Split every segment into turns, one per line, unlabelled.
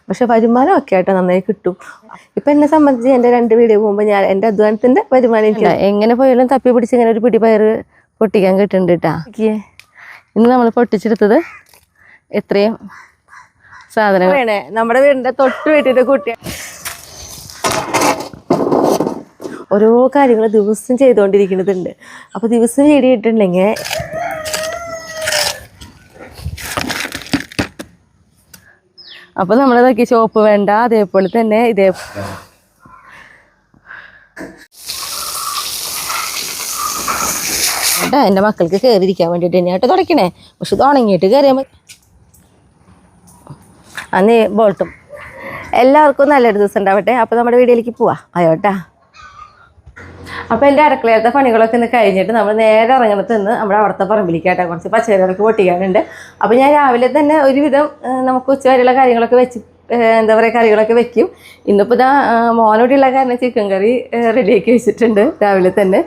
പക്ഷെ വരുമാനമൊക്കെ ആയിട്ട് നന്നായി കിട്ടും. ഇപ്പം എന്നെ സംബന്ധിച്ച് എൻ്റെ 2 വീഡിയോ പോകുമ്പോൾ ഞാൻ എൻ്റെ അധ്വാനത്തിൻ്റെ വരുമാനം എനിക്ക് എങ്ങനെ പോയാലും തപ്പി പിടിച്ച് ഇങ്ങനെ ഒരു പിടി പയർ പൊട്ടിക്കാൻ കിട്ടുന്നുണ്ട് കേട്ടാ. ഇന്ന് നമ്മൾ പൊട്ടിച്ചെടുത്തത് എത്രയും സാധനങ്ങൾ വേണേ നമ്മുടെ വീടിൻ്റെ തൊട്ട് വീട്ടിൻ്റെ കുട്ടി ഓരോ കാര്യങ്ങൾ ദിവസം ചെയ്തുകൊണ്ടിരിക്കുന്നതുണ്ട്. അപ്പോൾ ദിവസം വീഡിയോ ഇട്ടിട്ടുണ്ടെങ്കിൽ അപ്പോൾ നമ്മളതൊക്കെ ഷോപ്പ് വേണ്ട, അതേപോലെ തന്നെ എൻ്റെ മക്കൾക്ക് കയറിയിരിക്കാൻ വേണ്ടിയിട്ട് തന്നെയായിട്ട് തുടക്കണേ. പക്ഷെ ഇത് ഉണങ്ങിയിട്ട് കയറിയാൽ മതി. അന്ന് ബോൾട്ടും. എല്ലാവർക്കും നല്ലൊരു ദിവസം ഉണ്ടാവട്ടെ. അപ്പോൾ നമ്മുടെ വീഡിയോയിലേക്ക് പോവാം. ആയോട്ടാ. അപ്പോൾ എൻ്റെ അടുക്കളയിലത്തെ പണികളൊക്കെ ഒന്ന് കഴിഞ്ഞിട്ട് നമ്മൾ നേരെ ഇറങ്ങണത്ത് നിന്ന് നമ്മുടെ അവിടുത്തെ പറമ്പിലേക്കാട്ടെ കുറച്ച് പച്ചക്കറികളൊക്കെ പൊട്ടിക്കാനുണ്ട്. അപ്പോൾ ഞാൻ രാവിലെ തന്നെ ഒരുവിധം നമുക്ക് ഉച്ചവരെയുള്ള കാര്യങ്ങളൊക്കെ വെച്ച് എന്താ പറയുക കറികളൊക്കെ വെക്കും. ഇന്നിപ്പോൾ ഇതാ മോനോടെയുള്ള കാരണം ചിക്കൻ കറി റെഡിയാക്കി വെച്ചിട്ടുണ്ട് രാവിലെ തന്നെ.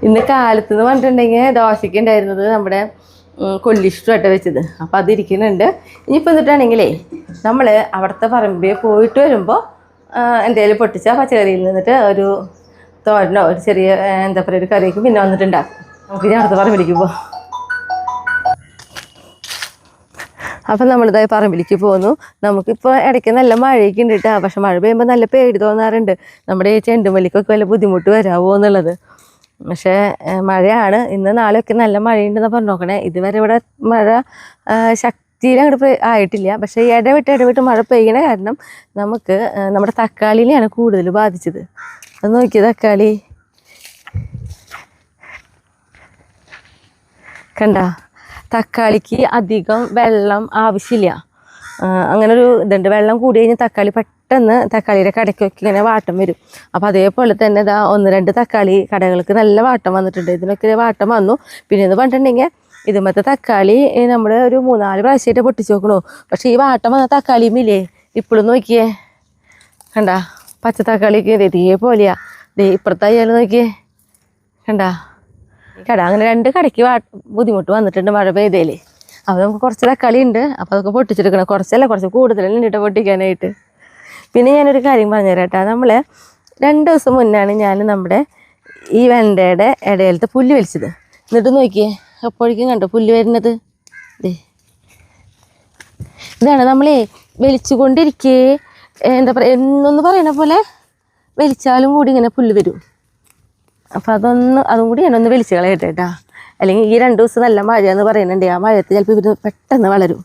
ഇന്ന് കാലത്ത് പറഞ്ഞിട്ടുണ്ടെങ്കിൽ ദോശയ്ക്ക് ഉണ്ടായിരുന്നത് നമ്മുടെ കൊല്ലിഷ്ടമായിട്ട് വെച്ചത്. അപ്പോൾ അതിരിക്കുന്നുണ്ട്. ഇനിയിപ്പോൾ എന്നിട്ടാണെങ്കിലേ നമ്മൾ അവിടുത്തെ പറമ്പിൽ പോയിട്ട് വരുമ്പോൾ എന്തെങ്കിലും പൊട്ടിച്ച പച്ചക്കറിയിൽ നിന്നിട്ട് ഒരു തോരനോ ഒരു ചെറിയ എന്താ പറയുക ഒരു കറിയൊക്കെ പിന്നെ വന്നിട്ടുണ്ടാക്കും. നമുക്ക് ഇനി അടുത്ത പറമ്പിലേക്ക് പോകാം. അപ്പം നമ്മളിതായി പറമ്പിലേക്ക് പോന്നു. നമുക്കിപ്പോൾ ഇടയ്ക്ക് നല്ല മഴയൊക്കെ ഉണ്ട് കേട്ടോ. പക്ഷെ മഴ പെയ്യുമ്പോൾ നല്ല പേടി തോന്നാറുണ്ട്, നമ്മുടെ ഈ ചെണ്ടുമല്ലിക്കൊക്കെ വല്ല ബുദ്ധിമുട്ട് വരാമോ എന്നുള്ളത്. പക്ഷേ മഴയാണ്. ഇന്ന് നാളെയൊക്കെ നല്ല മഴയുണ്ടെന്ന് പറഞ്ഞു നോക്കണേ. ഇതുവരെ ഇവിടെ മഴ ശക്തിയിൽ അങ്ങോട്ട് ആയിട്ടില്ല. പക്ഷേ ഇടവിട്ട് മഴ പെയ്യണ കാരണം നമുക്ക് നമ്മുടെ തക്കാളിനെയാണ് കൂടുതൽ ബാധിച്ചത്. അത് നോക്കിയ തക്കാളി കണ്ട. തക്കാളിക്ക് അധികം വെള്ളം ആവശ്യമില്ല. അങ്ങനൊരു ഇതുണ്ട്. വെള്ളം കൂടി കഴിഞ്ഞാൽ തക്കാളി പെട്ടെന്ന് തക്കാളിയുടെ കടയ്ക്കൊക്കെ ഇങ്ങനെ വാട്ടം വരും. അപ്പോൾ അതേപോലെ തന്നെ ഇതാ 1-2 തക്കാളി കടകൾക്ക് നല്ല വാട്ടം വന്നിട്ടുണ്ട്. ഇതിനൊക്കെ വാട്ടം വന്നു. പിന്നെ എന്ന് പറഞ്ഞിട്ടുണ്ടെങ്കിൽ ഇതുമത്തെ തക്കാളി നമ്മൾ ഒരു 3-4 പ്രാവശ്യമായിട്ട് പൊട്ടിച്ച് നോക്കണു. പക്ഷേ ഈ വാട്ടം വന്ന തക്കാളിയുമില്ലേ ഇപ്പോഴും നോക്കിയേ കണ്ട. പച്ച തക്കാളിക്ക് ഇതേപോലെയാ. ഇപ്പുറത്തായാലും നോക്കിയേ കണ്ട കട. അങ്ങനെ 2 കടയ്ക്ക് ബുദ്ധിമുട്ട് വന്നിട്ടുണ്ട് മഴ പെയ്തേലേ. അപ്പോൾ നമുക്ക് കുറച്ച് തക്കാളി ഉണ്ട്. അപ്പോൾ അതൊക്കെ പൊട്ടിച്ചെടുക്കണം. കുറച്ച് കൂടുതലെല്ലാം ഉണ്ട് പൊട്ടിക്കാനായിട്ട്. പിന്നെ ഞാനൊരു കാര്യം പറഞ്ഞുതരാം കേട്ടോ. നമ്മൾ 2 ദിവസം മുന്നാണ് ഞാൻ നമ്മുടെ ഈ വെണ്ടയുടെ ഇടയിലത്തെ പുല്ല് വലിച്ചത്. എന്നിട്ട് നോക്കിയേ അപ്പോഴേക്കും കണ്ടോ പുല്ല് വരുന്നത്. ഇതാണ് നമ്മളെ വലിച്ചു കൊണ്ടിരിക്കേ എന്താ പറയുക എന്നൊന്ന് പറയണ പോലെ വലിച്ചാലും കൂടി ഇങ്ങനെ പുല്ല് വരും. അപ്പോൾ അതും കൂടി ഞാനൊന്ന് വലിച്ചു കളയട്ടെ കേട്ടോ. അല്ലെങ്കിൽ ഈ 2 ദിവസം നല്ല മഴ എന്ന് പറയുന്നുണ്ട്. ആ മഴയത്ത് ചിലപ്പോൾ ഇവർ പെട്ടെന്ന് വളരും.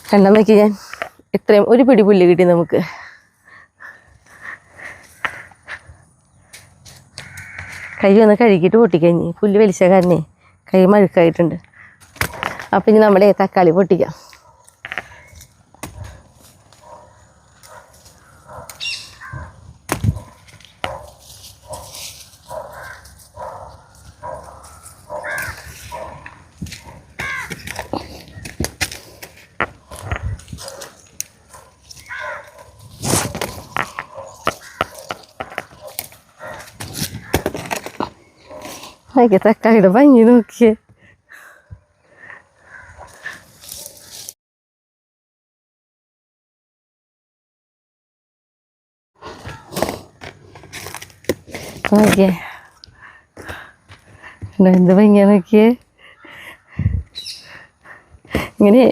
കണ്ടാൽ നോക്കി ഞാൻ ഇത്രയും ഒരു പിടി പുല്ല് കിട്ടി നമുക്ക്. കൈ ഒന്ന് കഴുകിയിട്ട് പൊട്ടിക്കഴിഞ്ഞ് പുല്ല് വലിച്ച കാരണേ കൈ മഴുക്കായിട്ടുണ്ട്. അപ്പം ഇനി നമ്മുടെ തക്കാളി പൊട്ടിക്കാം. അതിൻ്റെ തക്കാളിയുടെ ഭംഗി നോക്കിയേ. നോക്കിയേ എന്ത് ഭംഗിയാ നോക്കിയേ.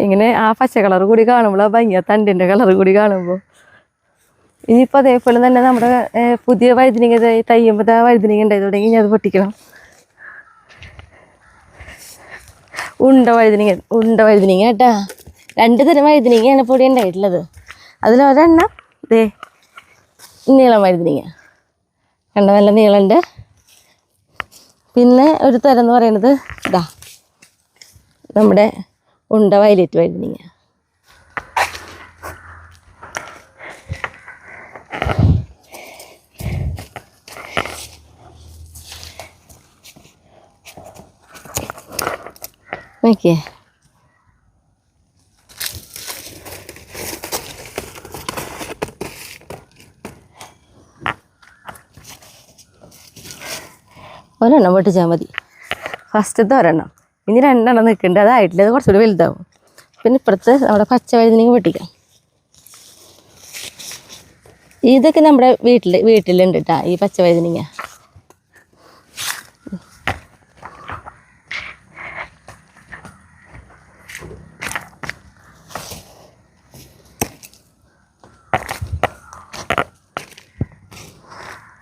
ഇങ്ങനെ ആ പച്ച കളർ കൂടി കാണുമ്പോൾ ആ ഭംഗിയാ തണ്ടിൻ്റെ കളർ കൂടി കാണുമ്പോൾ. ഇനിയിപ്പോൾ അതേപോലെ തന്നെ നമ്മുടെ പുതിയ വഴുതനങ്ങ തയ്യുമ്പോൾ വഴുതനങ്ങ ഉണ്ടായി തുടങ്ങി. ഇനി അത് പൊട്ടിക്കണം. ഉണ്ട വഴുതനങ്ങ കേട്ടാ. 2 തരം വഴുതനങ്ങയാണ് പൊടി ഉണ്ടായിട്ടുള്ളത്. അതിലൊരെണ്ണം നീളം വഴുതനങ്ങ കണ്ട, നല്ല നീളമുണ്ട്. പിന്നെ ഒരു തരം എന്ന് പറയുന്നത് നമ്മുടെ ഉണ്ട വയലറ്റ് വഴുതനങ്ങ. നോക്കിയേ ഒരെണ്ണം പൊട്ടിച്ചാൽ മതി. ഫസ്റ്റത്തെ ഒരെണ്ണം. ഇനി 2 നിൽക്കുന്നുണ്ട്, അതായിട്ടില്ല, അത് കുറച്ചുകൂടി വലുതാവും. പിന്നെ ഇപ്പുറത്ത് നമ്മുടെ പച്ച വഴുതനങ്ങ പൊട്ടിക്കാം. ഇതൊക്കെ നമ്മുടെ വീട്ടിലുണ്ട് കേട്ടോ, ഈ പച്ച വഴുതനങ്ങ.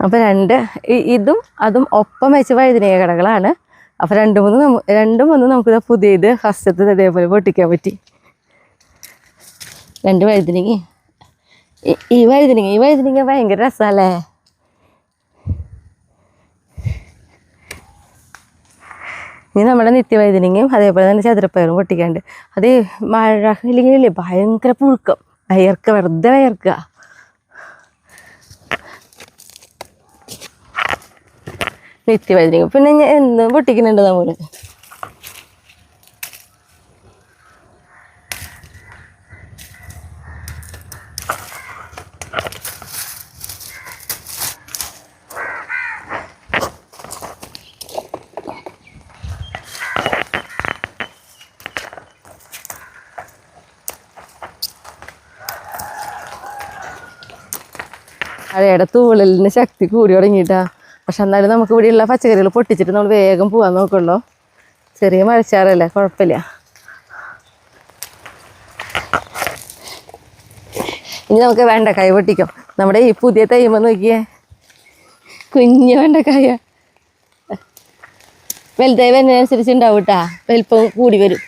അപ്പോൾ ഇതും അതും ഒപ്പം വെച്ച വഴുതനങ്ങ കടകളാണ്. അപ്പോൾ 2-3 നമുക്കിത് പുതിയത് ഫസ്റ്റത്തെ ഇതേപോലെ പൊട്ടിക്കാൻ പറ്റി. 2 വഴുതനങ്ങ. ഈ വഴുതനങ്ങ ഭയങ്കര രസമല്ലേ. ഇനി നമ്മുടെ നിത്യവഴുതനങ്ങയും അതേപോലെ തന്നെ ചതുരപ്പയറും പൊട്ടിക്കാണ്ട്. അത് മഴ ഇല്ലെങ്കിലല്ലേ ഭയങ്കര പുഴുക്കം, വെറുതെ വയർക്കുക. നിത്യവഴുതനങ്ങ പിന്നെ എന്നും പൊട്ടിക്കുന്നുണ്ട് നമ്മൾ. മഴയുടെ തൂവലിന് ശക്തി കൂടി തുടങ്ങിയിട്ടാ. പക്ഷെ എന്നാലും നമുക്ക് ഇവിടെയുള്ള പച്ചക്കറികൾ പൊട്ടിച്ചിട്ട് നമ്മൾ വേഗം പോകാൻ നോക്കുള്ളൂ. ചെറിയ മഴച്ചാറല്ലേ, കുഴപ്പമില്ല. ഇനി നമുക്ക് വെണ്ടക്കായ പൊട്ടിക്കാം. നമ്മുടെ ഈ പുതിയ തൈമ നോക്കിയേ, കുഞ്ഞു വെണ്ടക്കായ. വലുതായി വരുന്നതിനനുസരിച്ച് ഉണ്ടാവും കേട്ടാ, വലിപ്പം കൂടി വരും.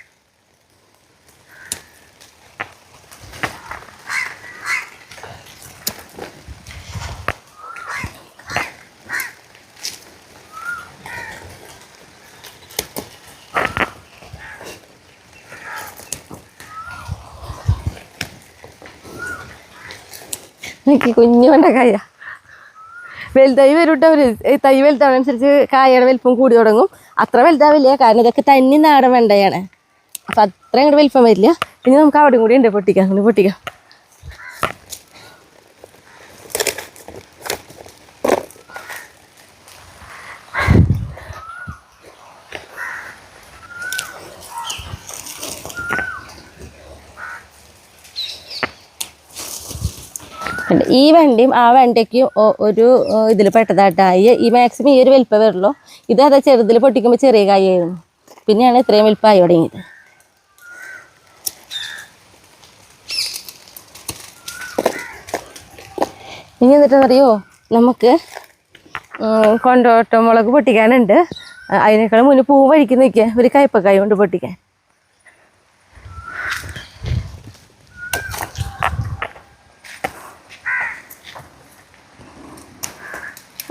കുഞ്ഞു വെണ്ടക്കായ വലുതായി വരും കേട്ടോ. തൈ വലുതാവുന്നതനുസരിച്ച് കായയുടെ വലിപ്പം കൂടി തുടങ്ങും. അത്ര വലുതാവില്ല, കാരണം ഇതൊക്കെ തന്നി നാടൻ വെണ്ടയാണ്. അപ്പം അത്ര അങ്ങോട്ട് വലിപ്പം വരില്ല. ഇനി നമുക്ക് അവിടെ കൂടി ഉണ്ട് പൊട്ടിക്കാം. അങ്ങനെ പൊട്ടിക്കാം. ഈ വെണ്ടയും ആ വെണ്ടയ്ക്കും ഒരു ഇതിൽ പെട്ടതായിട്ടായി. ഈ മാക്സിമം ഈ ഒരു വലിപ്പം വരുള്ളൂ. ഇത് അതാ ചെറുതിൽ പൊട്ടിക്കുമ്പോൾ ചെറിയ കായായിരുന്നു, പിന്നെയാണ് ഇത്രയും വലിപ്പമായി തുടങ്ങിയത്. ഇനി എന്നിട്ടെന്നറിയോ, നമുക്ക് കൊണ്ടോട്ടമുളക് പൊട്ടിക്കാനുണ്ട്. അതിനേക്കാളും മുന്നേ പൂ വഴിക്ക് നിൽക്കുക, ഒരു കയ്പക്കായ കൊണ്ട് പൊട്ടിക്കാൻ.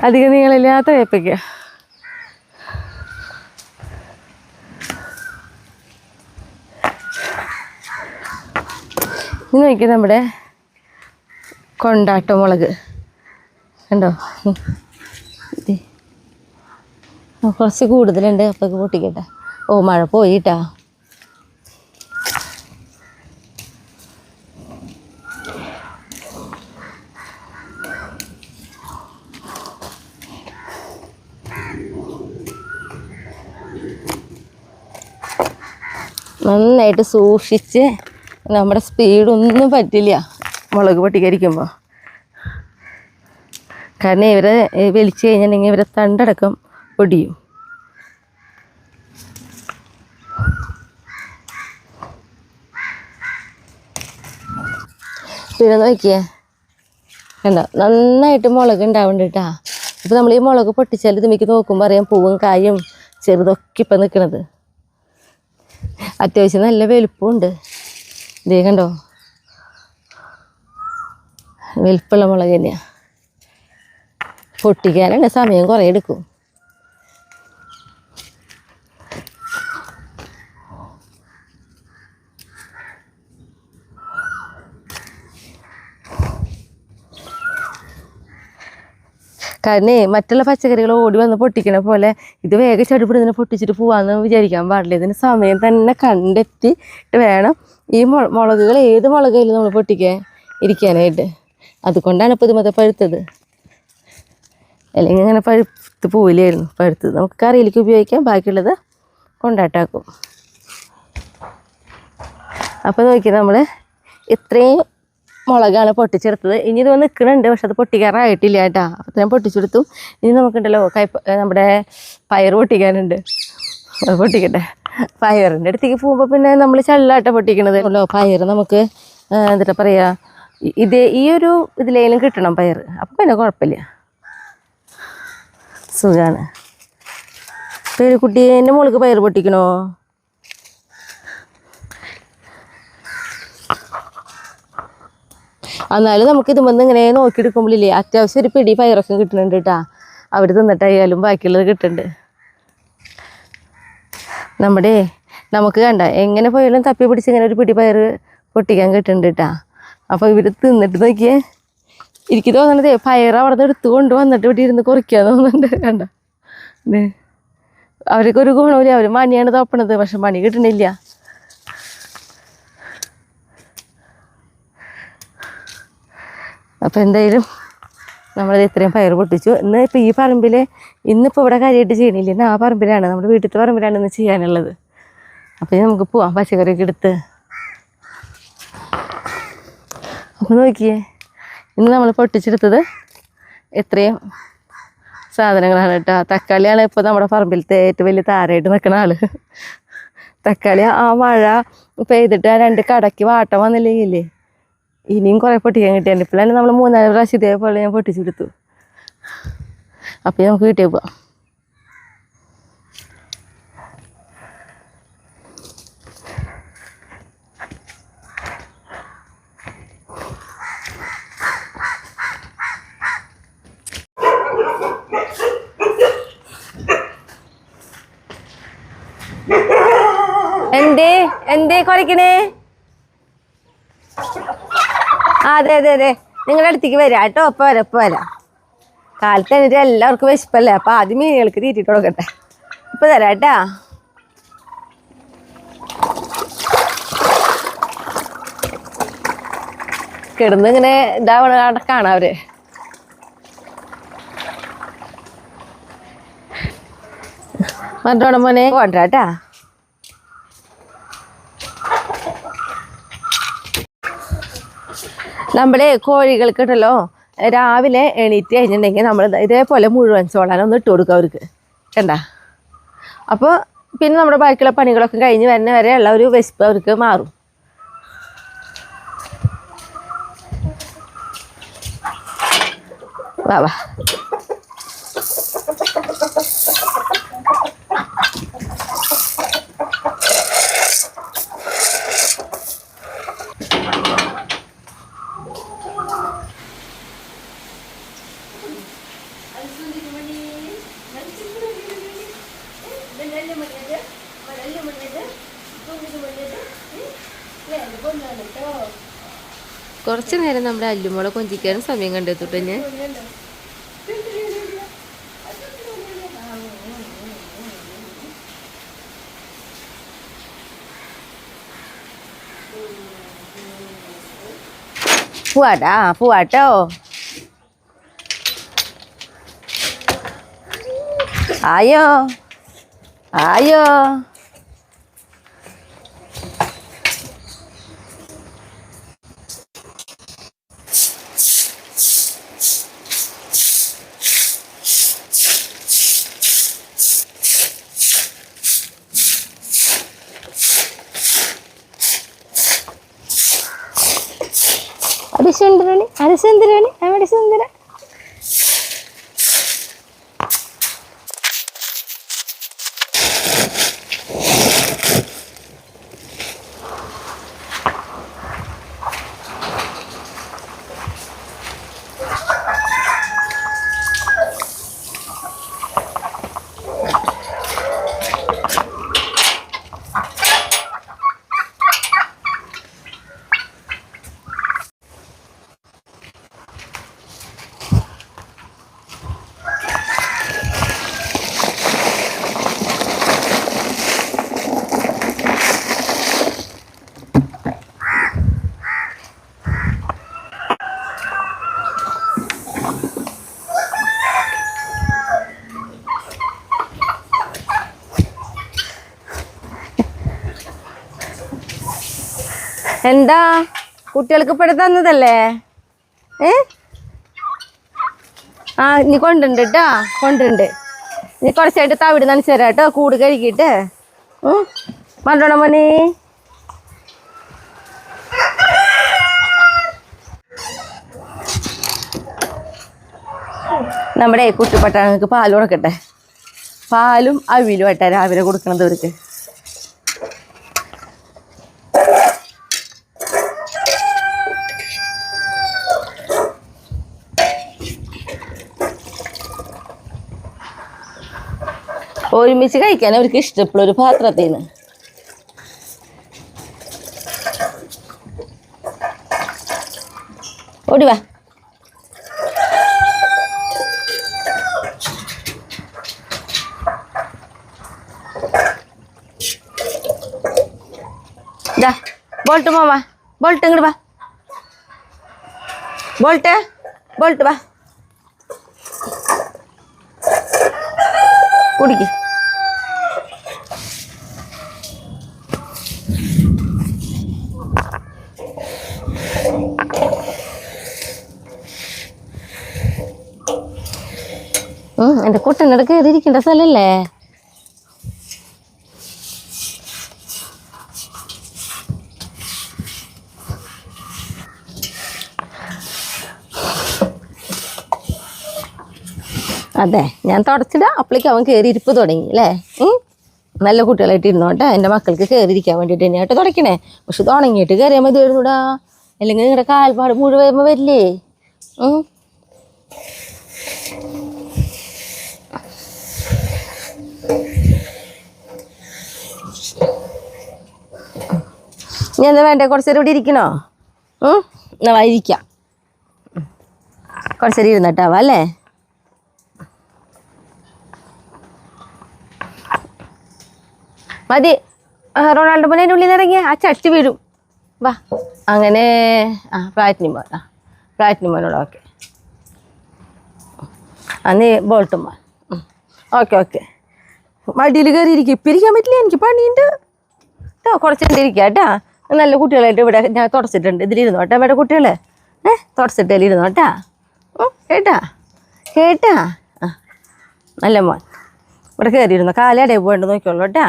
അധികം നീളമില്ലാത്ത കയ്പയ്ക്ക. ഇനി നോക്കി നമ്മുടെ കൊണ്ടാട്ടമുളക് കണ്ടോ, കുറച്ച് കൂടുതലുണ്ട്. അപ്പൊക്കെ പൊട്ടിക്കട്ടെ. ഓ, മഴ പോയിട്ടാ. നന്നായിട്ട് സൂക്ഷിച്ച്, നമ്മുടെ സ്പീഡൊന്നും പറ്റില്ല മുളക് പൊട്ടിക്കരിക്കുമ്പോൾ. കാരണം ഇവരെ വലിച്ചു കഴിഞ്ഞിട്ടുണ്ടെങ്കിൽ ഇവരെ തണ്ടടക്കം പൊടിയും. പിന്നെ നോക്കിയേ കണ്ടോ, നന്നായിട്ട് മുളക് ഉണ്ടാവുന്നുണ്ട് കേട്ടാ. ഇപ്പം നമ്മൾ ഈ മുളക് പൊട്ടിച്ചാൽ ഇത് മിക്ക നോക്കുമ്പോൾ അറിയാം പൂവും കായും ചെറുതൊക്കെ ഇപ്പം നിൽക്കണത്. അത്യാവശ്യം നല്ല വലുപ്പമുണ്ട്. ഇതേ കണ്ടോ, വലുപ്പമുള്ള മുളക് തന്നെയാണ്. പൊട്ടിക്കാനാണ് സമയം കുറേ എടുക്കും. കാരണം മറ്റുള്ള പച്ചക്കറികൾ ഓടി വന്ന് പൊട്ടിക്കണ പോലെ ഇത് വേഗം ചടുപിടുന്നതിനെ പൊട്ടിച്ചിട്ട് പോവാന്ന് വിചാരിക്കാൻ പാടില്ല. ഇതിന് സമയം തന്നെ കണ്ടെത്തിയിട്ട് വേണം ഈ മുളകുകൾ ഏത് മുളകായാലും നമ്മൾ പൊട്ടിക്കാൻ ഇരിക്കാനായിട്ട്. അതുകൊണ്ടാണ് ഇപ്പോൾ ഇത് പഴുത്തത്. അല്ലെങ്കിൽ ഇങ്ങനെ പഴുത്ത് പോവില്ലായിരുന്നു. പഴുത്തത് നമുക്ക് കറിയിലേക്ക് ഉപയോഗിക്കാം, ബാക്കിയുള്ളത് കൊണ്ടാട്ടാക്കും. അപ്പോൾ നോക്കി നമ്മൾ ഇത്രയും മുളകാണ് പൊട്ടിച്ചെടുത്തത്. ഇനി ഇത് നിൽക്കുന്നുണ്ട്, പക്ഷെ അത് പൊട്ടിക്കാറായിട്ടില്ല കേട്ടോ. അപ്പോൾ ഞാൻ പൊട്ടിച്ചെടുത്തു. ഇനി നമുക്കുണ്ടല്ലോ നമ്മുടെ പയർ പൊട്ടിക്കാനുണ്ട്, അത് പൊട്ടിക്കട്ടെ. പയറിൻ്റെ അടുത്തേക്ക് പോകുമ്പോൾ പിന്നെ നമ്മൾ ചള്ളാട്ട പൊട്ടിക്കണത് അല്ലോ. പയർ നമുക്ക് എന്താ പറയുക, ഈ ഒരു ഇതിലേലും കിട്ടണം പയർ, അപ്പം പിന്നെ കുഴപ്പമില്ല, സുഖമാണ്. പേരുക്കുട്ടീൻ്റെ മോൾക്ക് പയർ പൊട്ടിക്കണോ? എന്നാലും നമുക്ക് ഇതുമെന്ന് ഇങ്ങനെ നോക്കിയെടുക്കുമ്പോഴില്ലേ അത്യാവശ്യം ഒരു പിടി പയറൊക്കെ കിട്ടുന്നുണ്ട് കേട്ടോ. അവർ തിന്നിട്ടായാലും ബാക്കിയുള്ളത് കിട്ടുന്നുണ്ട്. നമുക്ക് കണ്ട എങ്ങനെ പോയാലും തപ്പി പിടിച്ച് ഇങ്ങനെ ഒരു പിടി പയർ പൊട്ടിക്കാൻ കിട്ടുന്നുണ്ട് കേട്ടോ. അപ്പോൾ ഇവർ തിന്നിട്ട് നോക്കിയേ, എനിക്ക് തോന്നണത് പയർ അവിടെ നിന്ന് എടുത്തു കൊണ്ട് വന്നിട്ട് ഇവിടെ ഇരുന്ന് കുറിക്കാൻ തോന്നുന്നുണ്ട്. കണ്ട അവർക്കൊരു ഗുണമില്ല, അവർ മണിയാണ് തപ്പണത്, പക്ഷെ മണി കിട്ടണില്ല. അപ്പോൾ എന്തായാലും നമ്മളത് ഇത്രയും പയർ പൊട്ടിച്ചു. ഇപ്പോൾ ഈ പറമ്പിൽ ഇന്നിപ്പോൾ ഇവിടെ കാര്യമായിട്ട് ചെയ്യണില്ല, ഇന്ന് ആ പറമ്പിലാണ്, നമ്മുടെ വീട്ടിലത്തെ പറമ്പിലാണ് ഇന്ന് ചെയ്യാനുള്ളത്. അപ്പോൾ നമുക്ക് പോവാം പച്ചക്കറിയൊക്കെ എടുത്ത്. അപ്പോൾ നോക്കിയേ, ഇന്ന് നമ്മൾ പൊട്ടിച്ചെടുത്തത് എത്രയും സാധനങ്ങളാണ് കേട്ടോ. തക്കാളിയാണ് ഇപ്പോൾ നമ്മുടെ പറമ്പിലത്തെ ഏറ്റവും വലിയ താരമായിട്ട് നിൽക്കുന്ന ആൾ. തക്കാളി ആ മഴ പെയ്തിട്ട് ആ 2 കടയ്ക്ക് വാട്ടം വന്നില്ലെങ്കിലേ ഇനിയും കുറേ പൊട്ടിക്കാൻ കിട്ടിയാണ്. ഇപ്പോഴാണ് നമ്മൾ 3-4 പ്രാവശ്യം ഇതേപോലെ ഞാൻ പൊട്ടിച്ചെടുത്തു. അപ്പോൾ നമുക്ക് വീട്ടിൽ പോവാം. എന്തേ കുറയ്ക്കണേ? അതെ നിങ്ങളുടെ അടുത്തേക്ക് വരാം കേട്ടോ. ഇപ്പോൾ വരാം. കാലത്ത് എന്നിട്ട് എല്ലാവർക്കും വിശപ്പല്ലേ, അപ്പോൾ ആദ്യം മീനുകൾക്ക് തീറ്റിട്ട് കൊടുക്കട്ടെ. ഇപ്പോൾ തരാം കേട്ടാ. കിടന്ന് ഇങ്ങനെ ഇതാവണ കാണാം അവര്. പറഞ്ഞോണം മോനെ, കൊണ്ടാട്ടാ. നമ്മളെ കോഴികൾക്കിട്ടല്ലോ രാവിലെ എണീറ്റ് കഴിഞ്ഞിട്ടുണ്ടെങ്കിൽ നമ്മൾ ഇതേപോലെ മുഴുവൻ ചോളാനൊന്ന് ഇട്ട് കൊടുക്കുക അവർക്ക്, കണ്ട. അപ്പോൾ പിന്നെ നമ്മുടെ ബാക്കിയുള്ള പണികളൊക്കെ കഴിഞ്ഞ് വരുന്ന വരെയുള്ള ഒരു വിശപ്പ് അവർക്ക് മാറും. വാ കുറച്ച് നേരം നമ്മുടെ അല്ലുമോളെ കൊഞ്ചിക്കാനും സമയം കണ്ടെത്തുട്ടോ ഞാൻ. പോവാട്ടോ. ആയോ അരസുന്ദരാണി അവിടെ സുന്ദര. എന്താ കുട്ടികൾക്ക് ഇപ്പോഴെ തന്നതല്ലേ? ആ നീ കൊണ്ടുണ്ട് കേട്ടോ, കൊണ്ടുണ്ട്. നീ കുറച്ചായിട്ട് തവിട് നനച്ചു തരാം കേട്ടോ, കൂട് കഴുകിയിട്ട്. പറഞ്ഞോണം മോനെ. നമ്മുടെ കുട്ടിപ്പട്ടാങ്ങൾക്ക് പാൽ കൊടുക്കട്ടെ. പാലും അവിലും ആയിട്ടാ രാവിലെ കൊടുക്കണത് അവർക്ക്. ഒരുമിച്ച് കഴിക്കാൻ അവർക്ക് ഇഷ്ടപ്പെടും ഒരു പാത്രത്തിൽ നിന്ന്. ഓടിവാ. ബോൾട്ട് പോവാ, ബോൾട്ട് ഇങ്ങോട്ട് വാ, ബോൾട്ട് ബോൾട്ട് വാ, കുടിക്ക്. എൻ്റെ കുട്ടനോട് കയറിയിരിക്കേണ്ട സ്ഥലല്ലേ? അതെ, ഞാൻ തുടച്ചിടാം. അപ്പോഴേക്കും അവൻ കയറി ഇരിപ്പ് തുടങ്ങി അല്ലേ? നല്ല കുട്ടികളായിട്ട് ഇരുന്നോട്ടെ. എൻ്റെ മക്കൾക്ക് കയറിയിരിക്കാൻ വേണ്ടിയിട്ട് തന്നെയായിട്ട് തുടക്കണേ. പക്ഷെ തുടങ്ങിയിട്ട് കയറിയാൽ മതി വരുന്നൂടാ, അല്ലെങ്കിൽ നിങ്ങളുടെ കാൽപ്പാട് മുഴുവൻ വരില്ലേ? ഇനി എന്താ വേണ്ടേ? കുറച്ച് നേരം ഇവിടെ ഇരിക്കണോ? എന്നാ ഇരിക്കാം. കുറച്ച് നേരം ഇരുന്നിട്ടാവാ അല്ലേ? മതി. റൊണാൾഡോ മോനെ ഉള്ളിൽ നിന്ന് ഇറങ്ങിയ ആ ചട്ടി വീഴും. വാ. അങ്ങനെ പ്ലാറ്റിനം മോൻ, പ്ലാറ്റിനം മോനോട് ഓക്കെ. നീ ബോൾട്ടും മോൻ. Okay okay. മടിയിൽ കയറിയിരിക്കും. ഇപ്പം ഇരിക്കാൻ പറ്റില്ല, എനിക്ക് പണിയുണ്ട് കേട്ടോ. കുറച്ചിട്ട് ഇരിക്കാം കേട്ടാ. നല്ല കുട്ടികളായിട്ട് ഇവിടെ ഞാൻ തുടച്ചിട്ടുണ്ട്. ഇതിലിരുന്നോട്ടെ ഇവിടെ കുട്ടികൾ. തുടച്ചിട്ടേൽ ഇരുന്നോട്ടാ കേട്ടാ കേട്ടാ. നല്ല മോൻ ഇവിടെ കയറിയിരുന്നു. കാലടേ പോയിട്ട് നോക്കിയോളൂ കേട്ടാ.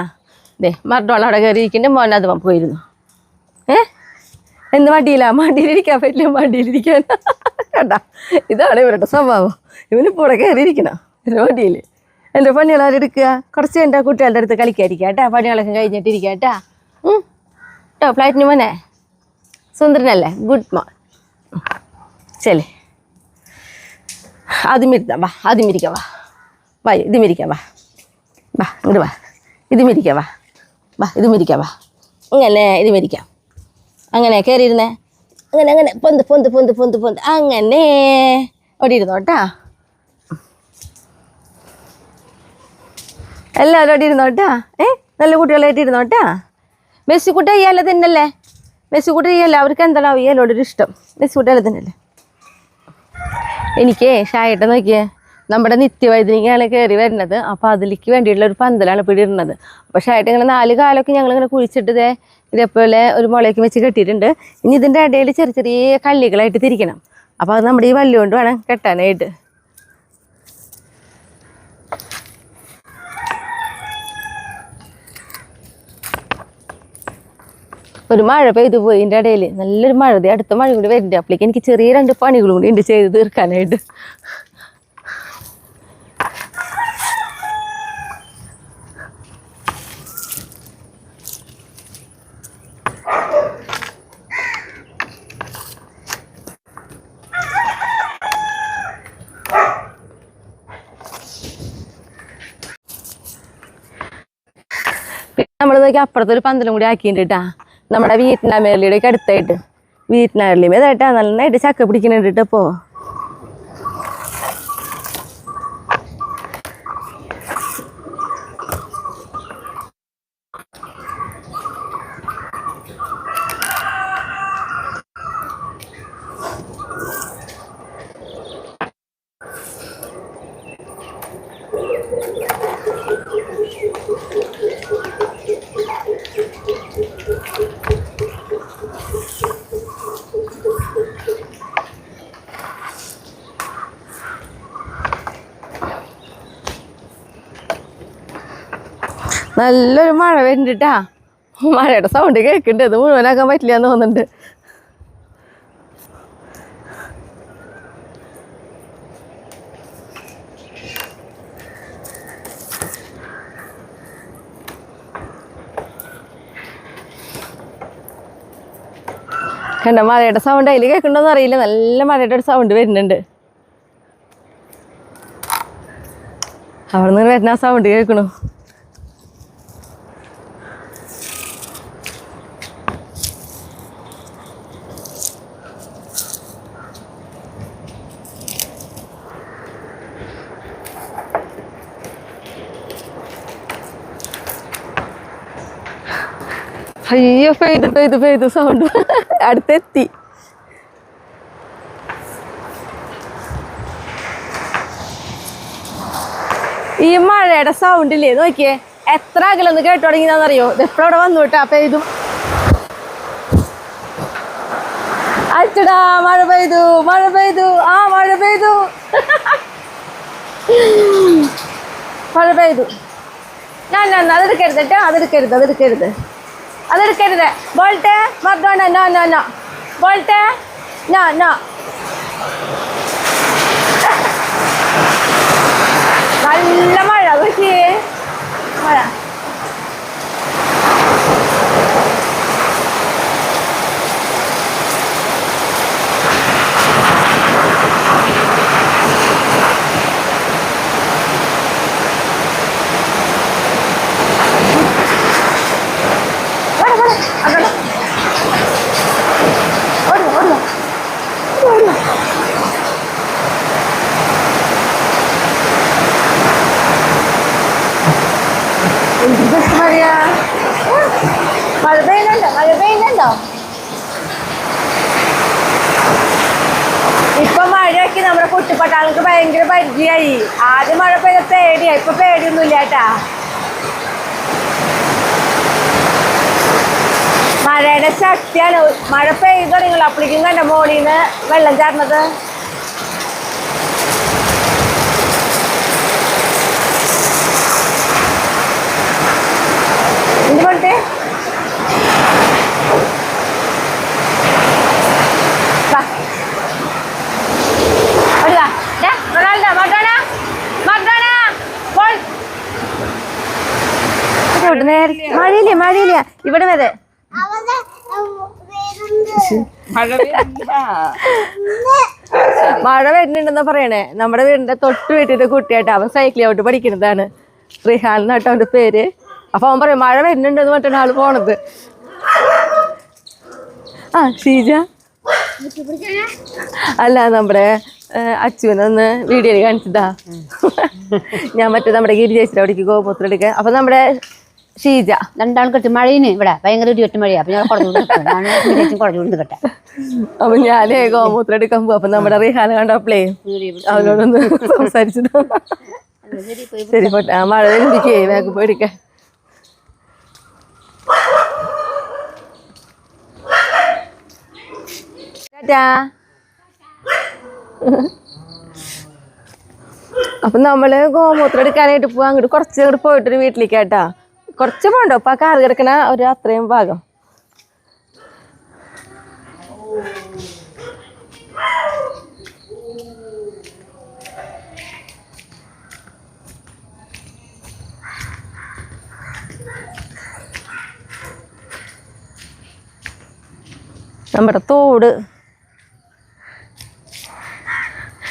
മറന്നോളം അവിടെ കയറിയിരിക്കണ്ടേ മോൻ. അത് പോയിരുന്നു. എന്ത് മടിയില്ല? മടിയിലിരിക്കാൻ പറ്റില്ല, മടിയിലിരിക്കാൻ. കേട്ടാ, ഇതാണ് ഇവരുടെ സ്വഭാവം. ഇവനിപ്പോൾ ഇവിടെ കയറിയിരിക്കണം എൻ്റെ മടിയിൽ. എൻ്റെ പണികൾ ആരെടുക്കുക? കുറച്ച് എൻ്റെ കുട്ടികളുടെ അടുത്ത് കളിക്കാതിരിക്കുക കേട്ടാ. പണികളൊക്കെ കഴിഞ്ഞിട്ടിരിക്കുക കേട്ടാ. കേട്ടോ ഫ്ലൈറ്റിന് മോനെ, സുന്ദരനല്ലേ? ഗുഡ് മോൻ. ശരി, അതുമിരുത്താം. വാ, അതുമിരിക്കാം. വാ വാ, ഇതുമിരിക്കാം. വാ വാ, ഇങ്ങോട്ട് വാ. ഇതുമിരിക്കാം. വാ വാ, ഇതുമിരിക്കാം. വാ, ഇങ്ങനെ ഇതുമിരിക്കാം. അങ്ങനെ കയറിയിരുന്നേ. അങ്ങനെ അങ്ങനെ പൊന്ത് പൊന്ത് പൊന്ത് പൊന്ത് പൊന്ത്. അങ്ങനെ അവിടെ ഇരുന്നോട്ടാ. എല്ലാവരും അവിടെ ഇരുന്നോട്ടാ. നല്ല കുട്ടികളായിട്ട് ഇരുന്നോട്ടാ. മെസ്സിക്കുട്ടി അയ്യാല തന്നെയല്ലേ? മെസ്സിക്കുട്ടി അയ്യല്ല. അവർക്ക് എന്താണ് അയ്യാലോടൊരു ഇഷ്ടം? മെസ്സിക്കുട്ടി അല്ല തന്നെയല്ലേ? എനിക്ക് ഷായിട്ട് നോക്കിയേ, നമ്മുടെ നിത്യവൈദ്യനികയാണ് കയറി വരുന്നത്. അപ്പോൾ അതിലേക്ക് വേണ്ടിയിട്ടുള്ള ഒരു പന്തലാണ് ഇപ്പോൾ ഇടുന്നത്. അപ്പോൾ ഷായിട്ട് ഇങ്ങനെ 4 കാലമൊക്കെ ഞങ്ങളിങ്ങനെ കുഴിച്ചിട്ടതേ ഇതേപോലെ ഒരു മുളയൊക്കെ വെച്ച് കെട്ടിയിട്ടുണ്ട്. ഇനി ഇതിൻ്റെ ഇടയിൽ ചെറിയ ചെറിയ കള്ളികളായിട്ട് തിരിക്കണം. അപ്പോൾ അത് നമ്മുടെ ഈ വള്ളി കൊണ്ട് വേണം കെട്ടാനായിട്ട്. ഒരു മഴ പെയ്തു പോയി. ഇതിൻ്റെ ഇടയിൽ നല്ലൊരു മഴ. അടുത്ത മഴ കൂടി വരുന്നുണ്ട്. അപ്പോഴേക്ക് എനിക്ക് ചെറിയ 2 പണികളും കൂടി ഉണ്ട് ചെയ്ത് തീർക്കാനായിട്ട്. നമ്മൾ നോക്കി അപ്പുറത്തൊരു പന്തലും കൂടി ആക്കിയിട്ടുണ്ട് കേട്ടാ. നമ്മുടെ വിയറ്റ്നാമേർലിയുടെയൊക്കെ അടുത്തായിട്ട്. വിയറ്റ്നാമേർലിയും ഏതായിട്ടാ നന്നായിട്ട് ചക്ക പിടിക്കുന്നുണ്ട് കേട്ടോ. ഇപ്പോൾ നല്ലൊരു മഴ വരുന്നുണ്ടാ. മഴയുടെ സൗണ്ട് കേൾക്കുന്നുണ്ട്. ഇത് മുഴുവനാക്കാൻ പറ്റില്ല എന്ന് തോന്നുന്നുണ്ട്. കണ്ട മഴയുടെ സൗണ്ട് അതിൽ കേൾക്കണ്ടോന്ന് അറിയില്ല. നല്ല മഴയുടെ ഒരു സൗണ്ട് വരുന്നുണ്ട്. അവിടെ നിന്ന് വരുന്ന ആ സൗണ്ട് കേൾക്കണു. അയ്യോ പെയ്തു സൗണ്ട് അടുത്തെത്തി. ഈ മഴയുടെ സൗണ്ടില്ലേ നോക്കിയേ, എത്ര അകലെന്ന് കേട്ടു തുടങ്ങിയെന്നറിയോ? എപ്പോഴവിടെ വന്നു കേട്ടാ പെയ്തു. അച്ചടാ മഴ പെയ്തു. ആ മഴ പെയ്തു. ഞാൻ അതെടുക്കരുത് കേട്ടോ, അതെടുക്കരുത്. ബോൾട്ടെ മർദ്ദോണ നോ ബോൾട്ടെ നോ. നല്ല മഴ നോക്കിയേ, മഴ. മഴ പെയ്യുന്നുണ്ടോ? ഇപ്പൊ മഴയൊക്കെ നമ്മുടെ കുട്ടിപ്പട്ടാൾക്ക് ഭയങ്കര പരിചയമായി. ആദ്യം മഴ പെയ്ത പേടിയാ, ഇപ്പൊ പേടിയൊന്നുമില്ല കേട്ടാ. മഴയുടെ ശക്തിയാണ്. മഴ പെയ്തു തുടങ്ങിയല്ലോ, അപ്പോഴേക്കും കണ്ട മോളിന്ന് വെള്ളം ചാടുന്നത്. എന്തുകൊണ്ടേ മഴയില്ല ഇവിടെ വരെ മഴ വരുന്നുണ്ടെന്നാ പറയണേ. നമ്മുടെ വീടിന്റെ തൊട്ട് വീട്ടിന്റെ കുട്ടിയായിട്ട് അവൻ സൈക്കിൾ ഔട്ട് പഠിക്കുന്നതാണ്. റിഹാൻ എന്നാട്ടോ അവന്റെ പേര്. അപ്പൊ അവൻ പറയും മഴ വരുന്നുണ്ടെന്ന് പറഞ്ഞിട്ടാണ് ആള് പോണത്. ആ ഷീജ അല്ല, നമ്മുടെ അച്ചുവിനൊന്ന് വീഡിയോയിൽ കാണിച്ചതാ. ഞാൻ മറ്റേ നമ്മുടെ ഗിരി ചേച്ചിയുടെ അവിടേക്ക് ഗോമൂത്രം എടുക്കാൻ. അപ്പൊ നമ്മുടെ ഷീജ
രണ്ടാൾ കെട്ടി മഴയിന് ഇവിടെ ഭയങ്കര ഇടിവെട്ട് മഴയാ. അപ്പൊ ഞാൻ കുടഞ്ഞു കട്ടെ.
അപ്പൊ ഞാനേ ഗോമൂത്രം എടുക്കാൻ പോകും. അപ്പൊ നമ്മുടെ റിഹാന കണ്ടപ്പോളേ അവനോടൊന്ന് സംസാരിച്ചത്. ശരി പോട്ടെ, ആ മഴ വരുമ്പോഴേക്കേ വേഗം പോയെടുക്കാൻ. അപ്പൊ നമ്മള് ഗോമൂത്രം എടുക്കാനായിട്ട് പോവാ. അങ്ങോട്ട് കുറച്ച് അങ്ങോട്ട് പോയിട്ടൊരു വീട്ടിലേക്ക് കേട്ടാ. കുറച്ച് പോണ്ടോ ഇപ്പൊ ആ കാറ് കിടക്കണ ഒരു അത്രയും ഭാഗം. നമ്മുടെ തോട്,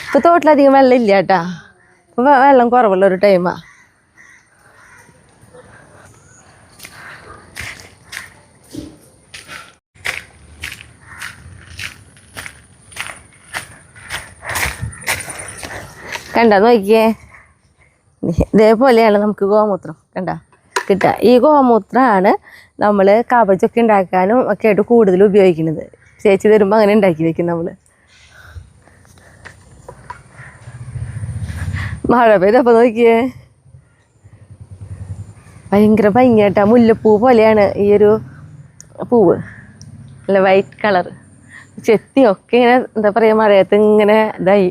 ഇപ്പൊ തോട്ടിലധികം വെള്ളം ഇല്ല കേട്ടാ. ഇപ്പൊ വെള്ളം കുറവുള്ള ഒരു ടൈമാ. കണ്ട നോക്കിയേ, ഇതേപോലെയാണ് നമുക്ക് ഗോമൂത്രം കണ്ട കിട്ടുക. ഈ ഗോമൂത്രമാണ് നമ്മൾ കബജൊക്കെ ഉണ്ടാക്കാനും ഒക്കെ ആയിട്ട് കൂടുതൽ ഉപയോഗിക്കുന്നത്. ചേച്ചി തരുമ്പോൾ അങ്ങനെ ഉണ്ടാക്കി വെക്കും നമ്മൾ. മഴ പെയ്തപ്പോൾ നോക്കിയേ ഭയങ്കര ഭംഗിയായിട്ടാ. മുല്ലപ്പൂ പോലെയാണ് ഈ ഒരു പൂവ്, നല്ല വൈറ്റ് കളർ. ചെത്തിയൊക്കെ ഇങ്ങനെ എന്താ പറയുക, മഴയത്ത് ഇങ്ങനെ ഇതായി.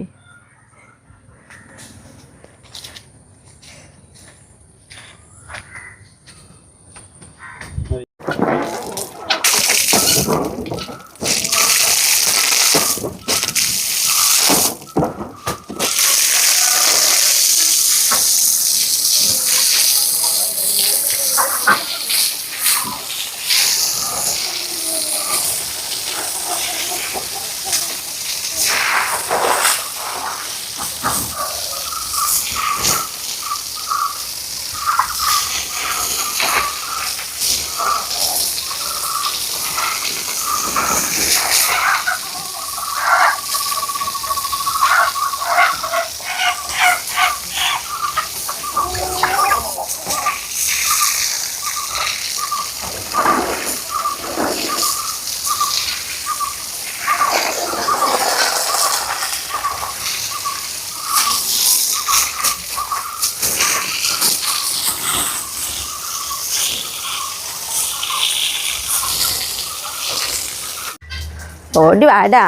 ഓടി വാടാ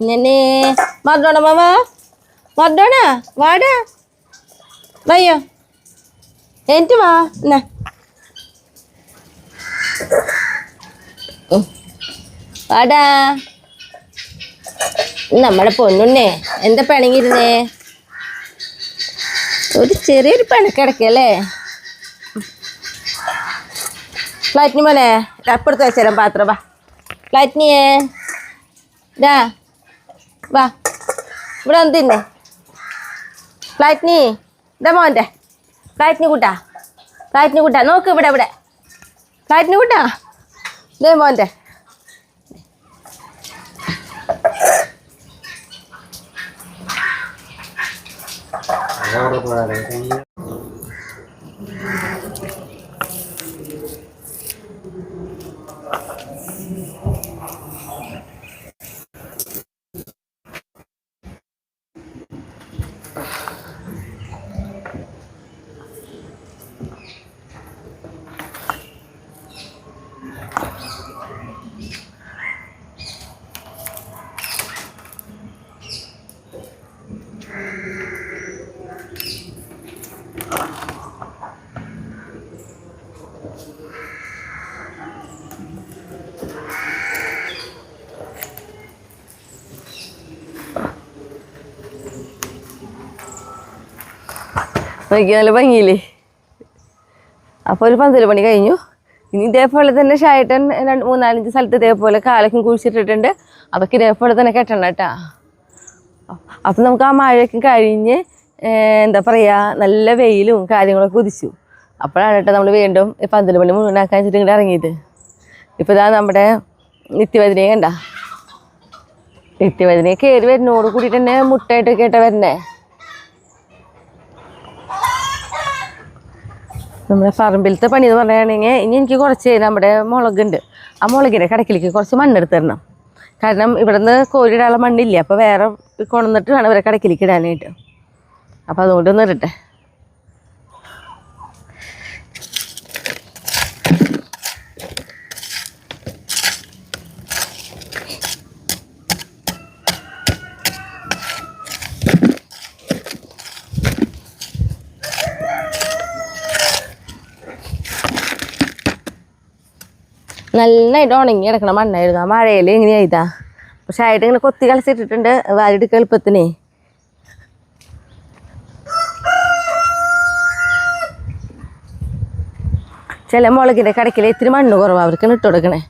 ഇങ്ങനെ മറന്നോണ മാമ മറന്നോണ വാടാ വയ്യോ എന്നിട്ട് വാ എന്നാ വാടാ നമ്മുടെ പൊന്നുണ്ണേ എന്താ പിണങ്ങിയിരുന്നേ ഒരു ചെറിയൊരു പിണക്കിടക്കല്ലേ ഫ്ലൈറ്റിന് മോനെ അപ്പുറത്ത് വെച്ചേരാം പാത്രം വാ ഫ്ലൈറ്റിനിയേ ഡാ വാ ഇവിടെ ഒന്ന് തിന്നെ ഫ്ലൈറ്റിനി ഇതാ മോൻ്റെ ഫ്ലൈറ്റിന് കൂട്ടാ നോക്ക് ഇവിടെ ഇവിടെ ഫ്ലൈറ്റിന് കൂട്ടാ ഇതേ മോൻ്റെ നോക്കി നല്ല ഭംഗിയില്ലേ അപ്പോൾ ഒരു 12 മണി കഴിഞ്ഞു. ഇനി ഇതേപോലെ തന്നെ ഷായിട്ടൻ 3-4 സ്ഥലത്ത് ഇതേപോലെ കാലൊക്കെ കുഴിച്ചിട്ടിട്ടുണ്ട്. അതൊക്കെ ഇതേപോലെ തന്നെ കെട്ടണം കേട്ടോ. അപ്പം നമുക്ക് ആ മഴയൊക്കെ കഴിഞ്ഞ് എന്താ പറയുക നല്ല വെയിലും കാര്യങ്ങളൊക്കെ ഉദിച്ചു. അപ്പോഴാണ് കേട്ടോ നമ്മൾ വീണ്ടും 12 മണി മുഴുവനാക്കാൻ വെച്ചിട്ട് ഇങ്ങോട്ട് ഇറങ്ങിയത്. ഇപ്പോൾ ഇതാ നമ്മുടെ നിത്യവതിനെ കണ്ട നിത്യവതിനെ കയറി വരുന്നോട് കൂടിയിട്ട് തന്നെ മുട്ടായിട്ടൊക്കെ ആയിട്ടാണ് വരണേ. നമ്മുടെ പറമ്പിലത്തെ പണി എന്ന് പറയുകയാണെങ്കിൽ ഇനി എനിക്ക് കുറച്ച് നമ്മുടെ മുളകുണ്ട്. ആ മുളകിൻ്റെ കടക്കിലേക്ക് കുറച്ച് മണ്ണെടുത്ത് തരണം. കാരണം ഇവിടെ നിന്ന് കോരിയിടാനുള്ള മണ്ണില്ല. അപ്പോൾ വേറെ കൊണ്ടുവന്നിട്ട് വേണം ഇവരെ കടക്കിലേക്ക് ഇടാനായിട്ട്. അപ്പോൾ അതുകൊണ്ടൊന്ന് ഇടട്ടെ. നല്ലതായിട്ട് ഉണങ്ങി കിടക്കണം മണ്ണായിരുന്നു. ആ മഴയിൽ എങ്ങനെയായിതാ പക്ഷെ ആയിട്ട് ഇങ്ങനെ കൊത്തി കളിച്ചിട്ടിട്ടുണ്ട് വാരിയെടുക്കുക എളുപ്പത്തിനേ. ചില മുളകിൻ്റെ കടക്കിൽ ഇത്തിരി മണ്ണ് കുറവാണ് അവർക്ക് ഇട്ട് കൊടുക്കണേ.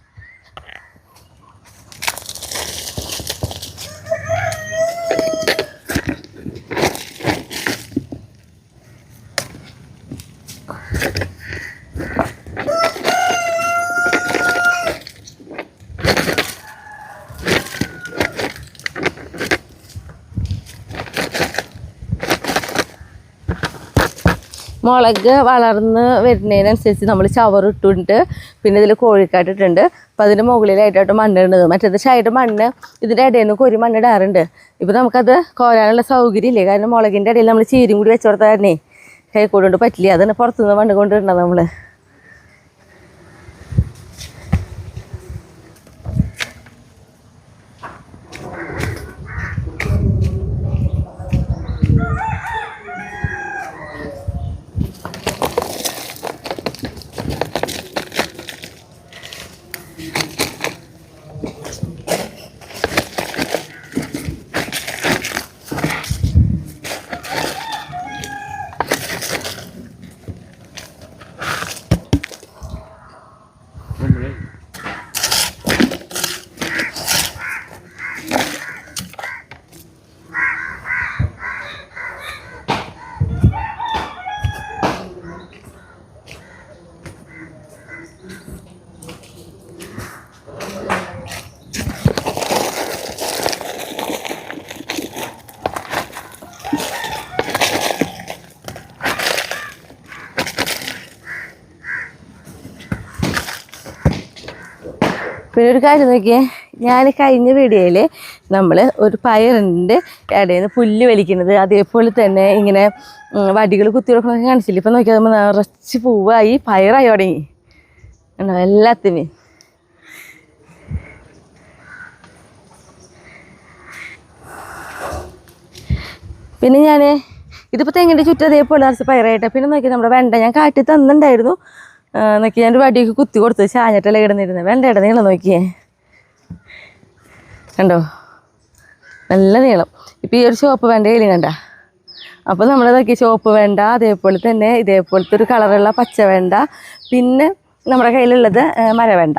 മുളക് വളർന്ന് വരുന്നതിനനുസരിച്ച് നമ്മൾ ചവറിട്ടിട്ടുണ്ട്. പിന്നെ ഇതിൽ കോഴിക്കാട്ടിട്ടുണ്ട്. അപ്പം അതിൻ്റെ മുകളിലായിട്ടായിട്ട് മണ്ണിടുന്നത്. മറ്റേത് ഷായിട്ട് മണ്ണ് ഇതിൻ്റെ ഇടയിൽ നിന്ന് കോരി മണ്ണിടാറുണ്ട്. ഇപ്പോൾ നമുക്കത് കോരാനുള്ള സൗകര്യം ഇല്ലേ. കാരണം മുളകിൻ്റെ ഇടയിൽ നമ്മൾ ചീരും കൂടി വെച്ച് കൊടുത്താൽ തന്നെ കൈക്കോടുകൊണ്ട് പറ്റില്ല. അതിന് പുറത്തുനിന്ന് മണ്ണ് കൊണ്ടിടണം നമ്മൾ. പിന്നെ ഒരു കാര്യം നോക്കിയേ, ഞാൻ കഴിഞ്ഞ വീഡിയോയിൽ നമ്മൾ ഒരു പയറിൻ്റെ ഇടയിൽ നിന്ന് പുല്ല് വലിക്കുന്നത്, അതേപോലെ തന്നെ ഇങ്ങനെ വടികൾ കുത്തി കൊടുക്കണമൊക്കെ കാണിച്ചില്ല. ഇപ്പം നോക്കിയാൽ നമ്മൾ നിറച്ച് പൂവായി പയറായി തുടങ്ങി ഉണ്ടോ എല്ലാത്തിനും. പിന്നെ ഞാൻ ഇതിപ്പോൾ തെങ്ങിൻ്റെ ചുറ്റും അതേപോലെ നിറച്ച് പയറായിട്ട്. പിന്നെ നോക്കി നമ്മുടെ വെണ്ട ഞാൻ കാട്ടി തന്നിട്ടുണ്ടായിരുന്നു. നോക്കി ഞാൻ ഒരു വടിയൊക്കെ കുത്തി കൊടുത്ത് ചാഞ്ഞിട്ടല്ലേ കിടന്നിരുന്നത്. വെണ്ടയുടെ നീളം നോക്കിയേ കണ്ടോ, നല്ല നീളം. ഇപ്പോൾ ഈ ഒരു ചുവപ്പ് വെണ്ടയിലും കണ്ട. അപ്പോൾ നമ്മൾ നോക്കി ചുവപ്പ് വെണ്ട, അതേപോലെ തന്നെ ഇതേപോലത്തെ ഒരു കളറുള്ള പച്ച വെണ്ട, പിന്നെ നമ്മുടെ കയ്യിലുള്ളത് മരവെണ്ട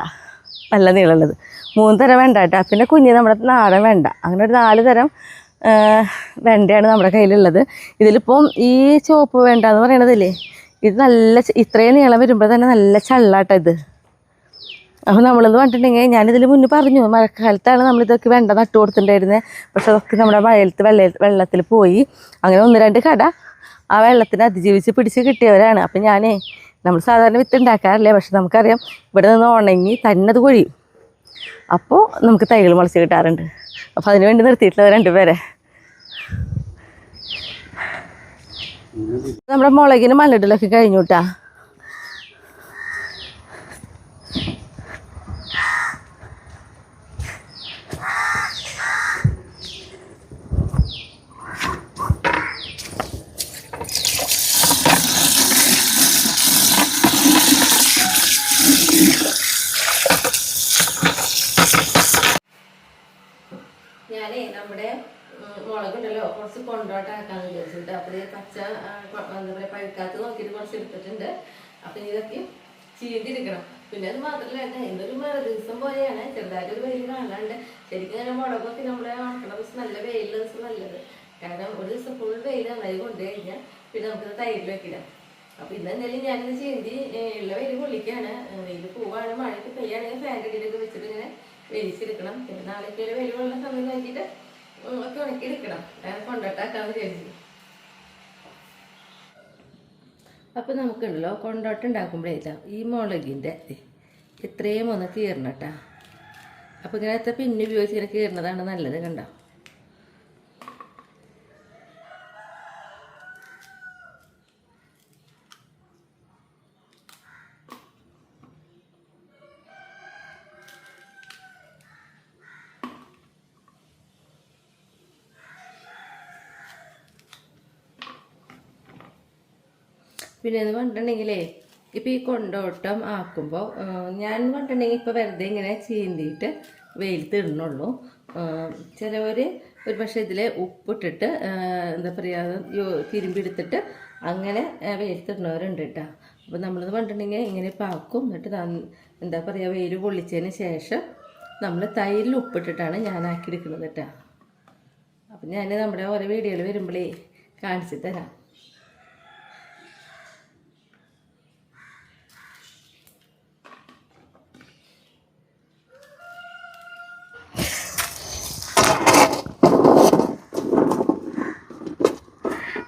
നല്ല നീളമുള്ളത്. 3 തരം വെണ്ട കേട്ടോ. പിന്നെ കുഞ്ഞ് നമ്മുടെ നാടൻ വെണ്ട. അങ്ങനെ ഒരു 4 തരം വെണ്ടയാണ് നമ്മുടെ കയ്യിലുള്ളത്. ഇതിലിപ്പം ഈ ചുവപ്പ് വെണ്ട എന്ന് പറയണതില്ലേ, ഇത് നല്ല ഇത്രയും നീളം വരുമ്പോൾ തന്നെ നല്ല ചള്ളാട്ടോ ഇത്. അപ്പോൾ നമ്മളെന്ന് പറഞ്ഞിട്ടുണ്ടെങ്കിൽ ഞാനിതിൽ മുന്നേ പറഞ്ഞു, മഴക്കാലത്താണ് നമ്മളിതൊക്കെ വെണ്ട നട്ടു കൊടുത്തിട്ടുണ്ടായിരുന്നത്. പക്ഷെ അതൊക്കെ നമ്മുടെ മഴയത്ത് വെള്ളത്തിൽ പോയി. അങ്ങനെ 1-2 കട ആ വെള്ളത്തിന് അതിജീവിച്ച് പിടിച്ച് കിട്ടിയവരാണ്. അപ്പം നമ്മൾ സാധാരണ വിത്ത് ഉണ്ടാക്കാറില്ല. പക്ഷെ നമുക്കറിയാം ഇവിടെ നിന്ന് ഉണങ്ങി തന്നെ അത് കൊഴിയും. അപ്പോൾ നമുക്ക് തൈകൾ മുളച്ച് കിട്ടാറുണ്ട്. അപ്പോൾ അതിന് വേണ്ടി നിർത്തിയിട്ടുള്ള 2 പേരെ. നമ്മുടെ മുളകിന് മണ്ണിടലൊക്കെ കഴിഞ്ഞു കേട്ടാ. നമ്മുടെ മുളകുണ്ടല്ലോ കുറച്ച് കൊണ്ടോട്ടാക്കാന്ന് വിചാരിച്ചിട്ട്. അപ്പോൾ പച്ച എന്താ പറയുക പഴുക്കാത്ത നോക്കിയിട്ട് കുറച്ച് എടുത്തിട്ടുണ്ട്. അപ്പം ഇതൊക്കെ ചീന്തിരിക്കണം. പിന്നെ അത് മാത്രമല്ല എന്തൊരു ദിവസം പോലെയാണ്, ചെറുതായിട്ടൊരു വെയിൽ കാണാണ്ട്. ശരിക്കും അങ്ങനെ മുളകൊക്കെ നമ്മൾ ഉണക്കണ ദിവസം നല്ല വെയിലുള്ള ദിവസം നല്ലത്. കാരണം ഒരു ദിവസം ഫുൾ വെയിൽ നന്നായി കൊണ്ടു കഴിഞ്ഞാൽ പിന്നെ നമുക്കത് തൈരിൽ വെക്കിടാം. അപ്പോൾ ഇന്ന് എന്തായാലും ഞാനിത് ചീന്തി ഉള്ള വെയിൽ പൊള്ളിക്കാണ്. വെയിൽ പോവാണ്, മഴയ്ക്ക് പെയ്യാണെങ്കിൽ ഫാൻ്റെ അടിയിലൊക്കെ വെച്ചിട്ട് ഇങ്ങനെ വേവിച്ചെടുക്കണം. പിന്നെ നാളേക്ക് ഒരു വെയിലുള്ള സമയം നോക്കിയിട്ട് ഒക്കെ ഉണക്കിയെടുക്കണം. കൊണ്ടോട്ടാക്കാന്ന് വിചാരിച്ചു. അപ്പം നമുക്കുണ്ടല്ലോ കൊണ്ടോട്ട ഉണ്ടാക്കുമ്പോഴേല്ല ഈ മുളകിൻ്റെ ഇത്രയും ഒന്ന് കീറണം കേട്ടോ. അപ്പോൾ ഇങ്ങനത്തെ പിന്നെ ഉപയോഗിച്ച് ഇങ്ങനെ കീറുന്നതാണ് നല്ലത്. കണ്ടോ, പിന്നെ എന്ന് പറഞ്ഞിട്ടുണ്ടെങ്കിലേ ഇപ്പോൾ ഈ കൊണ്ടോട്ടം ആക്കുമ്പോൾ ഞാൻ പറഞ്ഞിട്ടുണ്ടെങ്കിൽ ഇപ്പോൾ വെറുതെ ഇങ്ങനെ ചീന്തിയിട്ട് വെയിലത്ത് ഇടണുള്ളൂ. ചിലവർ ഒരു പക്ഷേ ഇതിൽ ഉപ്പിട്ടിട്ട് എന്താ പറയുക തിരുമ്പി അങ്ങനെ വെയിലത്തിടുന്നവരുണ്ട് കേട്ടോ. അപ്പോൾ നമ്മളത് പറഞ്ഞിട്ടുണ്ടെങ്കിൽ ഇങ്ങനെ പാക്കും. എന്നിട്ട് എന്താ പറയുക വെയിൽ പൊള്ളിച്ചതിന് ശേഷം നമ്മൾ തൈരിൽ ഉപ്പിട്ടിട്ടാണ് ഞാൻ ആക്കിയെടുക്കുന്നത് കേട്ടോ. അപ്പം ഞാൻ നമ്മുടെ ഓരോ വീഡിയോകൾ വരുമ്പോഴേ കാണിച്ചു തരാം.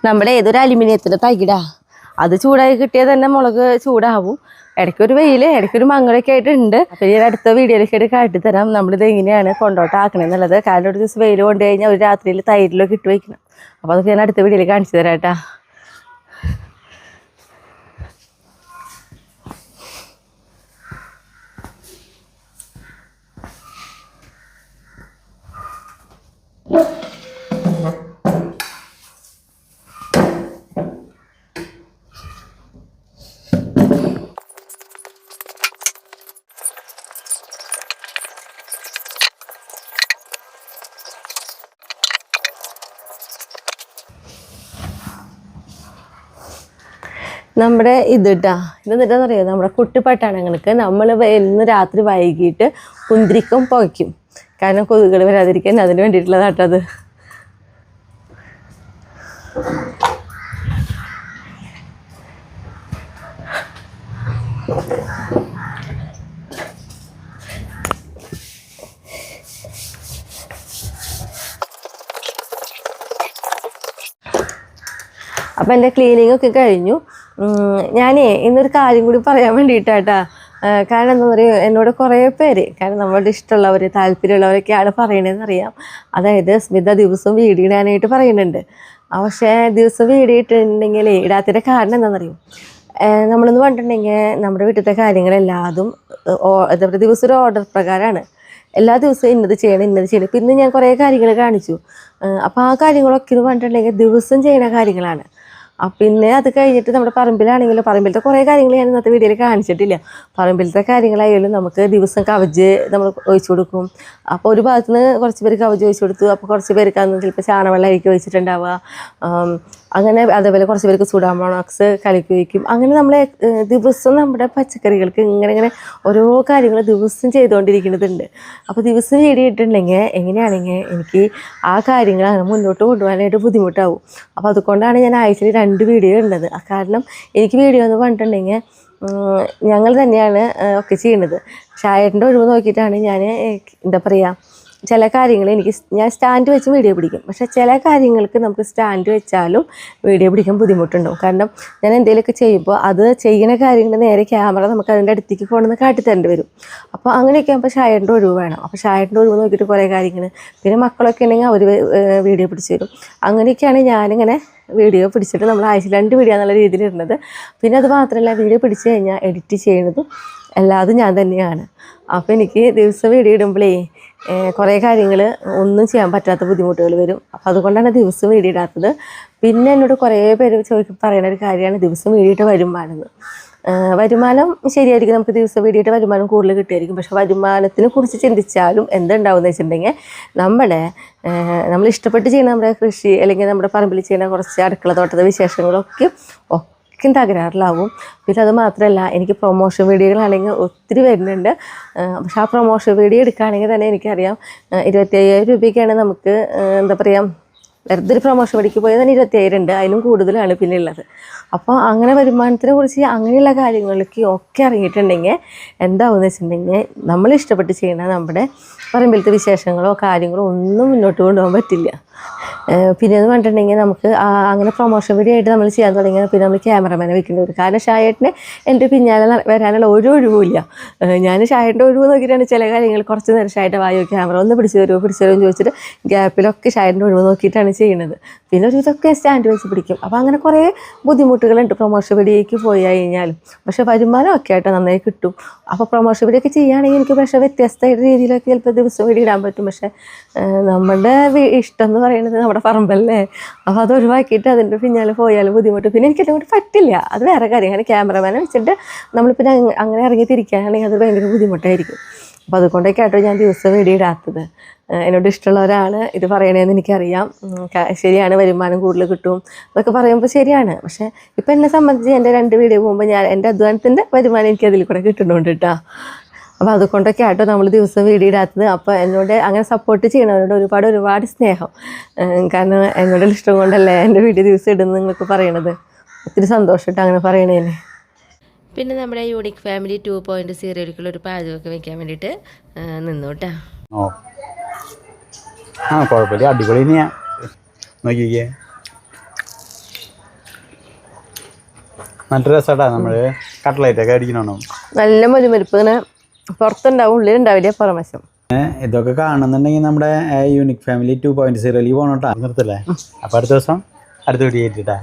നമ്മുടെ ഏതൊരു അലുമിനിയത്തിൻ്റെ തകിടാ അത് ചൂടായി കിട്ടിയാൽ തന്നെ മുളക് ചൂടാവും. ഇടയ്ക്കൊരു വെയിൽ, ഇടയ്ക്കൊരു മങ്ങളൊക്കെ ആയിട്ടുണ്ട്. അപ്പോൾ ഈ അടുത്ത വീഡിയോയിലൊക്കെ ആയിട്ട് കാട്ടിത്തരാം നമ്മളിത് എങ്ങനെയാണ് കൊണ്ടോട്ടാക്കണമെന്നുള്ളത്. കാരണം ഒരു ദിവസം വെയിൽ കൊണ്ട് കഴിഞ്ഞാൽ ഒരു രാത്രിയിൽ തൈരിലൊക്കെ ഇട്ട് വയ്ക്കണം. അപ്പോൾ അതൊക്കെ ഞാൻ അടുത്ത വീഡിയോയിൽ കാണിച്ചു തരാം കേട്ടോ. നമ്മുടെ ഇതിട്ടാ ഇതെന്നിട്ടാന്ന് അറിയാം, നമ്മുടെ കുട്ടിപ്പട്ടാണങ്ങൾക്ക് നമ്മൾ ഇന്ന് രാത്രി വൈകിട്ട് കുന്തിരിക്കം പുകയ്ക്കും. കാരണം കൊതുകുകൾ വരാതിരിക്കാൻ അതിന് വേണ്ടിയിട്ടുള്ളതാട്ടത്. അപ്പം എൻ്റെ ക്ലീനിങ് ഒക്കെ കഴിഞ്ഞു. ഞാനേ ഇന്നൊരു കാര്യം കൂടി പറയാൻ വേണ്ടിയിട്ടാട്ടാ കാരണം എന്താ പറയുക, എന്നോട് കുറേ പേര്, കാരണം നമ്മളുടെ ഇഷ്ടമുള്ളവർ താല്പര്യമുള്ളവരൊക്കെയാണ് പറയണതെന്ന് അറിയാം. അതായത് സ്മിത ദിവസവും വീഡിയോ ഇടാനായിട്ട് പറയുന്നുണ്ട്. പക്ഷേ ദിവസം വീഡിയോ ഇട്ടിട്ടുണ്ടെങ്കിൽ ഇടാത്തതിൻ്റെ കാരണം എന്താണെന്നറിയും, നമ്മളെന്ന് പറഞ്ഞിട്ടുണ്ടെങ്കിൽ നമ്മുടെ വീട്ടിലത്തെ കാര്യങ്ങളെല്ലാതും എന്താ പറയുക, ദിവസം ഒരു ഓർഡർ പ്രകാരമാണ്. എല്ലാ ദിവസവും ഇന്നത് ചെയ്യണം ഇന്നത് ചെയ്യണം. ഇപ്പം ഇന്ന് ഞാൻ കുറേ കാര്യങ്ങൾ കാണിച്ചു. അപ്പോൾ ആ കാര്യങ്ങളൊക്കെ എന്ന് പറഞ്ഞിട്ടുണ്ടെങ്കിൽ ദിവസം ചെയ്യുന്ന കാര്യങ്ങളാണ്. പിന്നെ അത് കഴിഞ്ഞിട്ട് നമ്മുടെ പറമ്പിലാണെങ്കിലും പറമ്പിലത്തെ കുറേ കാര്യങ്ങൾ ഞാൻ ഇന്നത്തെ വീഡിയോയിൽ കാണിച്ചിട്ടില്ല. പറമ്പിലത്തെ കാര്യങ്ങളായാലും നമുക്ക് ദിവസം കവച്ച് നമ്മൾ ഒഴിച്ചു കൊടുക്കും. അപ്പോൾ ഒരു ഭാഗത്ത് നിന്ന് കുറച്ച് പേര് കവച്ച് ഒഴിച്ചു കൊടുത്തു, അപ്പോൾ കുറച്ച് പേർക്ക് അന്ന് ചിലപ്പോൾ ചാണകവെള്ളമായിരിക്കും ഒഴിച്ചിട്ടുണ്ടാവുക. അങ്ങനെ അതേപോലെ കുറച്ച് പേർക്ക് സുഡാമോണോക്സ് കലക്കി ഒഴിക്കും. അങ്ങനെ നമ്മളെ ദിവസം നമ്മുടെ പച്ചക്കറികൾക്ക് ഇങ്ങനെ ഓരോ കാര്യങ്ങൾ ദിവസം ചെയ്തുകൊണ്ടിരിക്കുന്നതുണ്ട്. അപ്പോൾ ദിവസം വീഡിയോ ഇട്ടിട്ടുണ്ടെങ്കിൽ എങ്ങനെയാണെങ്കിൽ എനിക്ക് ആ കാര്യങ്ങൾ അങ്ങനെ മുന്നോട്ട് കൊണ്ടുപോകാനായിട്ട് ബുദ്ധിമുട്ടാവും. അപ്പോൾ അതുകൊണ്ടാണ് ഞാൻ ആഴ്ചയിൽ 2 വീഡിയോ ഉള്ളത്. കാരണം എനിക്ക് വീഡിയോ എന്ന് പറഞ്ഞിട്ടുണ്ടെങ്കിൽ ഞങ്ങൾ തന്നെയാണ് ഒക്കെ ചെയ്യുന്നത്. ഷായേട്ടൻ്റെ ഒഴിവ് നോക്കിയിട്ടാണ് ഞാൻ എന്താ പറയുക, ചില കാര്യങ്ങൾ ഞാൻ സ്റ്റാൻഡ് വെച്ച് വീഡിയോ പിടിക്കും. പക്ഷേ ചില കാര്യങ്ങൾക്ക് നമുക്ക് സ്റ്റാൻഡ് വെച്ചാലും വീഡിയോ പിടിക്കാൻ ബുദ്ധിമുട്ടുണ്ടാവും. കാരണം ഞാൻ എന്തെങ്കിലുമൊക്കെ ചെയ്യുമ്പോൾ അത് ചെയ്യുന്ന കാര്യങ്ങൾ നേരെ ക്യാമറ നമുക്ക് അതിൻ്റെ അടുത്തേക്ക് കൊണ്ടുവന്ന് കാട്ടിത്തരേണ്ടി വരും. അപ്പോൾ അങ്ങനെയൊക്കെ ആകുമ്പോൾ ഷായേട്ടൻ്റെ ഒഴിവ് വേണം. അപ്പോൾ ഷായേട്ടൻ്റെ ഒഴിവ് നോക്കിയിട്ട് കുറേ കാര്യങ്ങൾ, പിന്നെ മക്കളൊക്കെ ഉണ്ടെങ്കിൽ അവർ വീഡിയോ പിടിച്ച് തരും. അങ്ങനെയൊക്കെയാണ് ഞാനിങ്ങനെ വീഡിയോ പിടിച്ചിട്ട് നമ്മൾ ആഴ്ചയിൽ 2 വീഡിയോ എന്നുള്ള രീതിയിൽ ഇടുന്നത്. പിന്നെ അത് മാത്രമല്ല, വീഡിയോ പിടിച്ച് കഴിഞ്ഞാൽ എഡിറ്റ് ചെയ്യുന്നതും എല്ലാതും ഞാൻ തന്നെയാണ്. അപ്പോൾ എനിക്ക് ദിവസം വീഡിയോ ഇടുമ്പോഴേ കുറേ കാര്യങ്ങൾ ഒന്നും ചെയ്യാൻ പറ്റാത്ത ബുദ്ധിമുട്ടുകൾ വരും. അപ്പോൾ അതുകൊണ്ടാണ് ദിവസം വീഡിയോ ഇടാത്തത്. പിന്നെ എന്നോട് കുറേ പേര് പറയുന്ന ഒരു കാര്യമാണ് ദിവസം വീഡിയോ ഇട്ട് വരുമാനം. വരുമാനം ശരിയായിരിക്കും, നമുക്ക് ദിവസം വീഡിയോ ഇട്ട് വരുമാനം കൂടുതൽ കിട്ടുമായിരിക്കും. പക്ഷേ വരുമാനത്തിനെ കുറിച്ച് ചിന്തിച്ചാലും എന്തുണ്ടാവും എന്ന് വെച്ചിട്ടുണ്ടെങ്കിൽ, നമ്മൾ ഇഷ്ടപ്പെട്ട് ചെയ്യുന്ന നമ്മുടെ കൃഷി അല്ലെങ്കിൽ നമ്മുടെ പറമ്പിൽ ചെയ്യുന്ന കുറച്ച് അടുക്കള തോട്ടത്തെ വിശേഷങ്ങളൊക്കെ തകരാറിലാവും. പിന്നെ അത് മാത്രമല്ല, എനിക്ക് പ്രൊമോഷൻ വീഡിയോകളാണെങ്കിൽ ഒത്തിരി വരുന്നുണ്ട്. പക്ഷേ ആ പ്രൊമോഷൻ വീഡിയോ എടുക്കുകയാണെങ്കിൽ തന്നെ എനിക്കറിയാം 25,000 രൂപയ്ക്കാണ് നമുക്ക് എന്താ പറയുക, വെറുതെ ഒരു പ്രൊമോഷൻ വീഡിയോക്ക് പോയാൽ തന്നെ 25,000 ഉണ്ട്, അതിനും കൂടുതലാണ് പിന്നെ ഉള്ളത്. അപ്പോൾ അങ്ങനെ വരുമാനത്തിനെ കുറിച്ച് അങ്ങനെയുള്ള കാര്യങ്ങളിലേക്ക് ഒക്കെ ഇറങ്ങിയിട്ടുണ്ടെങ്കിൽ എന്താവുമെന്ന് വെച്ചിട്ടുണ്ടെങ്കിൽ, നമ്മൾ ഇഷ്ടപ്പെട്ട് ചെയ്യുന്ന നമ്മുടെ പറമ്പിലത്തെ വിശേഷങ്ങളോ കാര്യങ്ങളോ ഒന്നും മുന്നോട്ട് കൊണ്ടുപോകാൻ പറ്റില്ല. പിന്നെ എന്ന് പറഞ്ഞിട്ടുണ്ടെങ്കിൽ നമുക്ക് അങ്ങനെ പ്രൊമോഷൻ വീഡിയോ ആയിട്ട് നമ്മൾ ചെയ്യാൻ തുടങ്ങിയാൽ പിന്നെ നമ്മൾ ക്യാമറമാനെ വെക്കേണ്ടി വരും. കാരണം ഷായേട്ടന് എൻ്റെ പിന്നാലെ വരാനുള്ള ഒരു ഒഴിവുമില്ല. ഞാൻ ഷായേട്ടൻ്റെ ഒഴിവ് നോക്കിയിട്ടാണ് ചില കാര്യങ്ങൾ കുറച്ച് നേരം ഷായേട്ട വായോ ക്യാമറ ഒന്ന് പിടിച്ചു തരുമോ എന്ന് ചോദിച്ചിട്ട് ഗ്യാപ്പിലൊക്കെ ഷായേട്ടൻ്റെ ഒഴിവ് നോക്കിയിട്ടാണ് ചെയ്യുന്നത്. പിന്നെ ഒരു ഇതൊക്കെ സ്റ്റാൻഡ് വെച്ച് പിടിക്കും. അപ്പോൾ അങ്ങനെ കുറേ ബുദ്ധിമുട്ടുകളുണ്ട് പ്രൊമോഷൻ വീഡിയോയ്ക്ക് പോയി കഴിഞ്ഞാലും. പക്ഷേ വരുമാനമൊക്കെ ആയിട്ട് നന്നായി കിട്ടും. അപ്പോൾ പ്രൊമോഷൻ വീഡിയോ ഒക്കെ ചെയ്യുകയാണെങ്കിൽ എനിക്ക് പക്ഷേ വ്യത്യസ്തമായിട്ട് രീതിയിലൊക്കെ ചിലപ്പോൾ ദിവസം വീഡിയോ ഇടാൻ പറ്റും. പക്ഷേ നമ്മുടെ ഇഷ്ടം എന്ന് പറയുന്നത് നമ്മുടെ പറമ്പല്ലേ. അപ്പോൾ അത് ഒഴിവാക്കിയിട്ട് അതിൻ്റെ പിന്നാലെ പോയാലും ബുദ്ധിമുട്ട്. പിന്നെ എനിക്കെല്ലാം കൂടി പറ്റില്ല, അത് വേറെ കാര്യം. അങ്ങനെ ക്യാമറമാനെ വെച്ചിട്ട് നമ്മൾ പിന്നെ അങ്ങനെ ഇറങ്ങി തിരിക്കുകയാണെങ്കിൽ അത് ഭയങ്കര ബുദ്ധിമുട്ടായിരിക്കും. അപ്പോൾ അതുകൊണ്ടൊക്കെ ആട്ടോ ഞാൻ ദിവസം വീഡിയോ ഇടാത്തത്. എന്നോട് ഇഷ്ടമുള്ള ഒരാൾ ഇത് പറയണതെന്ന് എനിക്കറിയാം. ശരിയാണ്, വരുമാനം കൂടുതൽ കിട്ടും അതൊക്കെ പറയുമ്പോൾ ശരിയാണ്. പക്ഷേ ഇപ്പം എന്നെ സംബന്ധിച്ച് എൻ്റെ 2 വീഡിയോ പോകുമ്പോൾ എൻ്റെ അധ്വാനത്തിൻ്റെ വരുമാനം എനിക്ക് അതിൽ കൂടെ കിട്ടുന്നുണ്ട് കേട്ടോ. അപ്പോൾ അതുകൊണ്ടൊക്കെ ആട്ടോ നമ്മൾ ദിവസം വീഡിയോ ഇടാത്തത്. അപ്പോൾ എന്നോട് അങ്ങനെ സപ്പോർട്ട് ചെയ്യണവരോട് ഒരുപാട് സ്നേഹം. കാരണം എന്നോട് ഇഷ്ടം കൊണ്ടല്ലേ എൻ്റെ വീഡിയോ ദിവസം ഇടുന്നത് നിങ്ങൾക്ക് പറയണത്. ഒത്തിരി സന്തോഷമായിട്ട് അങ്ങനെ പറയണേന്. പിന്നെ നമ്മുടെ യൂണിക് ഫാമിലി 2.0 ഒരു പാചകമൊക്കെ വെക്കാൻ വേണ്ടിയിട്ട് നിന്നു കേട്ടോ.
കുഴപ്പമില്ല, അടിപൊളി തന്നെയാ. നോക്കിക്കേ, നല്ല രസമാട്ടാ. നമ്മൾ കട്ട്ലൈറ്റൊക്കെ അടിക്കണോ, നല്ല
മരുമരിപ്പ് ഇങ്ങനെ പുറത്തുണ്ടാവും, ഉള്ളിലുണ്ടാവില്ല പുറമശം.
ഇതൊക്കെ കാണുന്നുണ്ടെങ്കിൽ നമ്മുടെ യൂണിക് ഫാമിലി 2.0 പോകണോട്ടാ. നിർത്തല്ലേ. അപ്പോൾ അടുത്ത ദിവസം അടുത്ത വീഡിയോ ആയിട്ടാ.